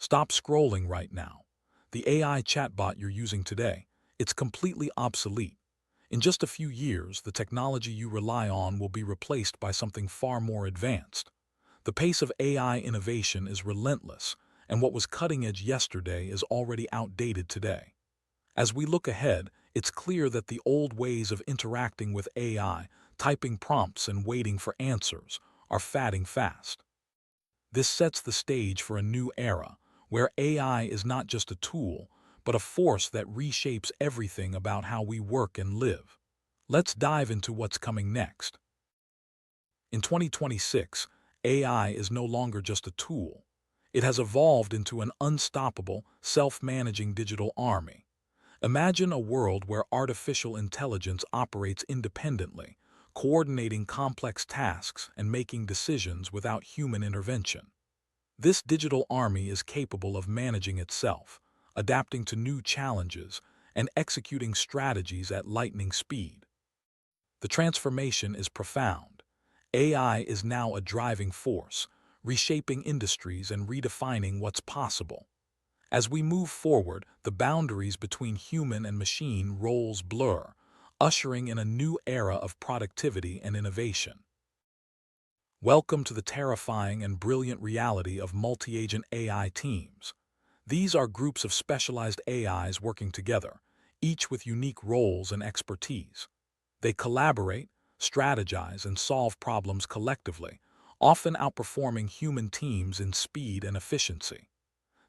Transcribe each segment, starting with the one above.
Stop scrolling right now. The AI chatbot you're using today, it's completely obsolete. In just a few years, the technology you rely on will be replaced by something far more advanced. The pace of AI innovation is relentless, and what was cutting edge yesterday is already outdated today. As we look ahead, it's clear that the old ways of interacting with AI, typing prompts and waiting for answers, are fading fast. This sets the stage for a new era, where AI is not just a tool, but a force that reshapes everything about how we work and live. Let's dive into what's coming next. In 2026, AI is no longer just a tool. It has evolved into an unstoppable, self-managing digital army. Imagine a world where artificial intelligence operates independently, coordinating complex tasks and making decisions without human intervention. This digital army is capable of managing itself, adapting to new challenges, and executing strategies at lightning speed. The transformation is profound. AI is now a driving force, reshaping industries and redefining what's possible. As we move forward, the boundaries between human and machine roles blur, ushering in a new era of productivity and innovation. Welcome to the terrifying and brilliant reality of multi-agent AI teams. These are groups of specialized AIs working together, each with unique roles and expertise. They collaborate, strategize, and solve problems collectively, often outperforming human teams in speed and efficiency.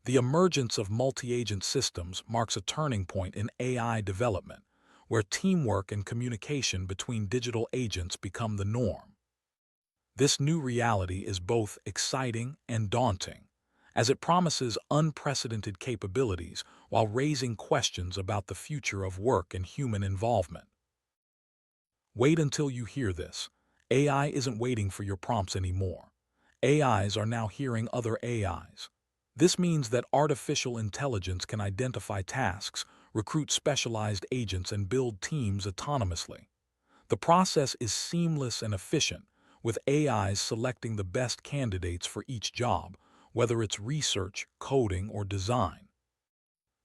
The emergence of multi-agent systems marks a turning point in AI development, where teamwork and communication between digital agents become the norm. This new reality is both exciting and daunting, as it promises unprecedented capabilities while raising questions about the future of work and human involvement. Wait until you hear this. AI isn't waiting for your prompts anymore. AIs are now hearing other AIs. This means that artificial intelligence can identify tasks, recruit specialized agents, and build teams autonomously. The process is seamless and efficient, with AIs selecting the best candidates for each job, whether it's research, coding, or design.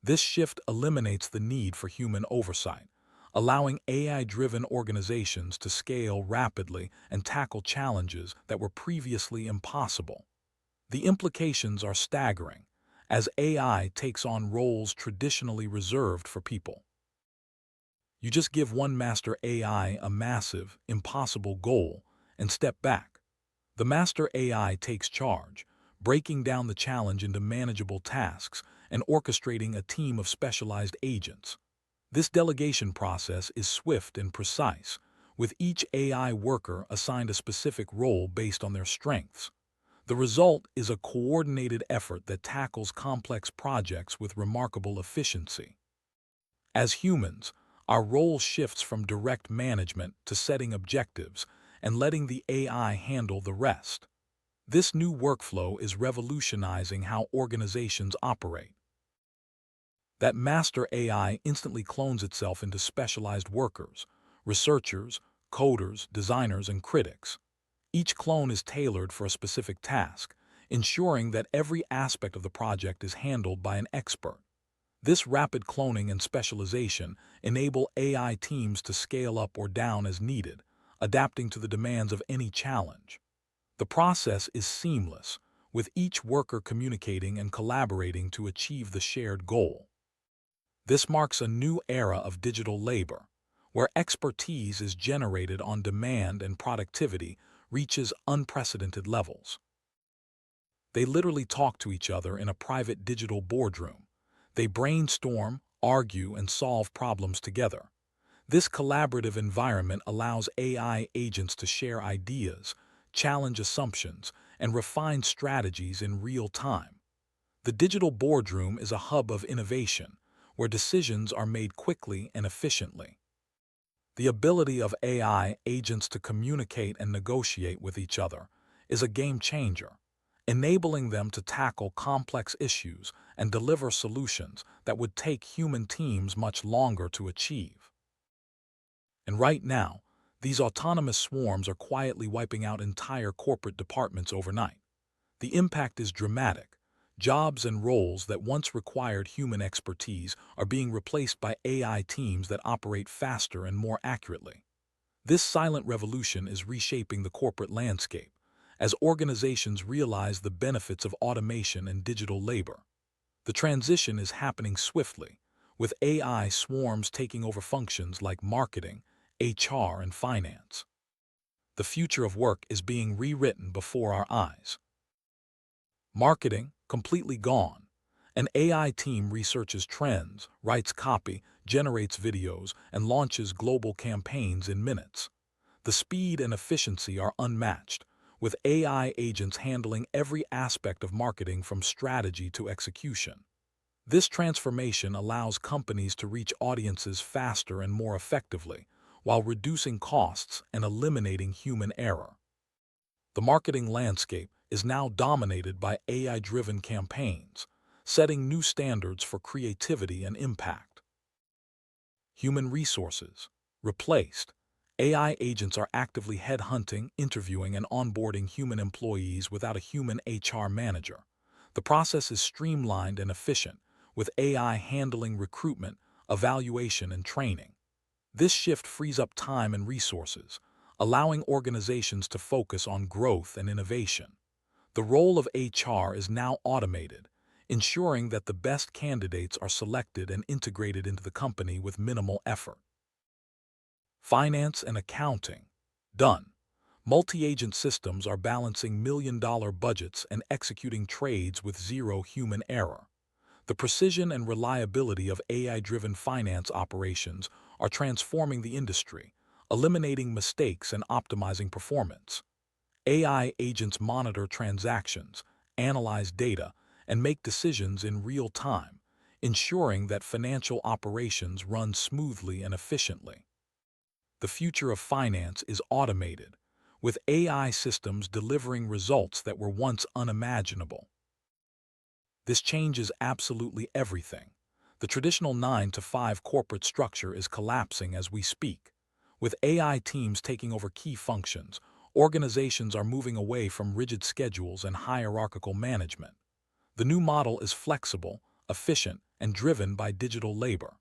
This shift eliminates the need for human oversight, allowing AI-driven organizations to scale rapidly and tackle challenges that were previously impossible. The implications are staggering, as AI takes on roles traditionally reserved for people. You just give one master AI a massive, impossible goal and step back. The master AI takes charge, breaking down the challenge into manageable tasks and orchestrating a team of specialized agents. This delegation process is swift and precise, with each AI worker assigned a specific role based on their strengths. The result is a coordinated effort that tackles complex projects with remarkable efficiency. As humans, our role shifts from direct management to setting objectives and letting the AI handle the rest. This new workflow is revolutionizing how organizations operate. That master AI instantly clones itself into specialized workers, researchers, coders, designers, and critics. Each clone is tailored for a specific task, ensuring that every aspect of the project is handled by an expert. This rapid cloning and specialization enable AI teams to scale up or down as needed, adapting to the demands of any challenge. The process is seamless, with each worker communicating and collaborating to achieve the shared goal. This marks a new era of digital labor, where expertise is generated on demand and productivity reaches unprecedented levels. They literally talk to each other in a private digital boardroom. They brainstorm, argue, and solve problems together. This collaborative environment allows AI agents to share ideas, challenge assumptions, and refine strategies in real time. The digital boardroom is a hub of innovation, where decisions are made quickly and efficiently. The ability of AI agents to communicate and negotiate with each other is a game changer, enabling them to tackle complex issues and deliver solutions that would take human teams much longer to achieve. And right now, these autonomous swarms are quietly wiping out entire corporate departments overnight. The impact is dramatic. Jobs and roles that once required human expertise are being replaced by AI teams that operate faster and more accurately. This silent revolution is reshaping the corporate landscape as organizations realize the benefits of automation and digital labor. The transition is happening swiftly, with AI swarms taking over functions like marketing, HR, and finance. The future of work is being rewritten before our eyes. Marketing, completely gone. An AI team researches trends, writes copy, generates videos, and launches global campaigns in minutes. The speed and efficiency are unmatched, with AI agents handling every aspect of marketing from strategy to execution. This transformation allows companies to reach audiences faster and more effectively, while reducing costs and eliminating human error. The marketing landscape is now dominated by AI-driven campaigns, setting new standards for creativity and impact. Human resources replaced. AI agents are actively headhunting, interviewing, and onboarding human employees without a human HR manager. The process is streamlined and efficient, with AI handling recruitment, evaluation, and training. This shift frees up time and resources, allowing organizations to focus on growth and innovation. The role of HR is now automated, ensuring that the best candidates are selected and integrated into the company with minimal effort. Finance and accounting. Done. Multi-agent systems are balancing million-dollar budgets and executing trades with zero human error. The precision and reliability of AI-driven finance operations are transforming the industry, eliminating mistakes and optimizing performance. AI agents monitor transactions, analyze data, and make decisions in real time, ensuring that financial operations run smoothly and efficiently. The future of finance is automated, with AI systems delivering results that were once unimaginable. This changes absolutely everything. The traditional 9-to-5 corporate structure is collapsing as we speak. With AI teams taking over key functions, organizations are moving away from rigid schedules and hierarchical management. The new model is flexible, efficient, and driven by digital labor.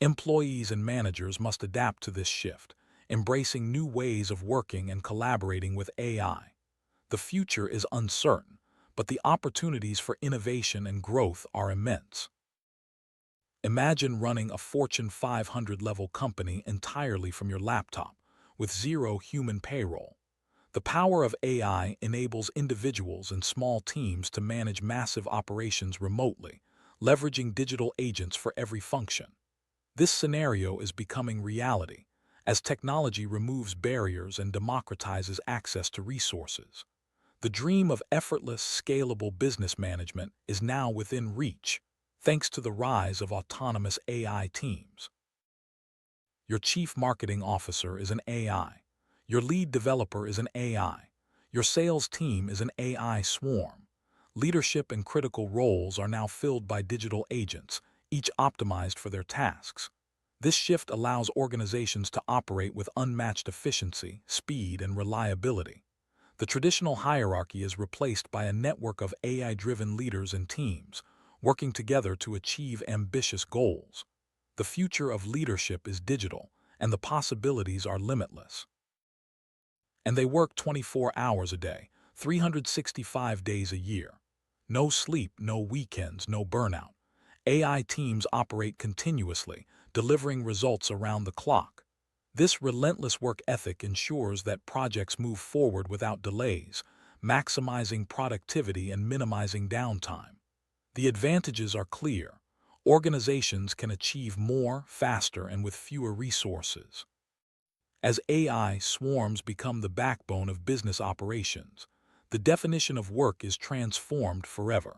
Employees and managers must adapt to this shift, embracing new ways of working and collaborating with AI. The future is uncertain, but the opportunities for innovation and growth are immense. Imagine running a Fortune 500 level company entirely from your laptop, with zero human payroll. The power of AI enables individuals and small teams to manage massive operations remotely, leveraging digital agents for every function. This scenario is becoming reality, as technology removes barriers and democratizes access to resources. The dream of effortless, scalable business management is now within reach, thanks to the rise of autonomous AI teams. Your chief marketing officer is an AI. Your lead developer is an AI. Your sales team is an AI swarm. Leadership and critical roles are now filled by digital agents, each optimized for their tasks. This shift allows organizations to operate with unmatched efficiency, speed, and reliability. The traditional hierarchy is replaced by a network of AI-driven leaders and teams, working together to achieve ambitious goals. The future of leadership is digital, and the possibilities are limitless. And they work 24 hours a day, 365 days a year. No sleep, no weekends, no burnout. AI teams operate continuously, delivering results around the clock. This relentless work ethic ensures that projects move forward without delays, maximizing productivity and minimizing downtime. The advantages are clear. Organizations can achieve more, faster, and with fewer resources. As AI swarms become the backbone of business operations, the definition of work is transformed forever.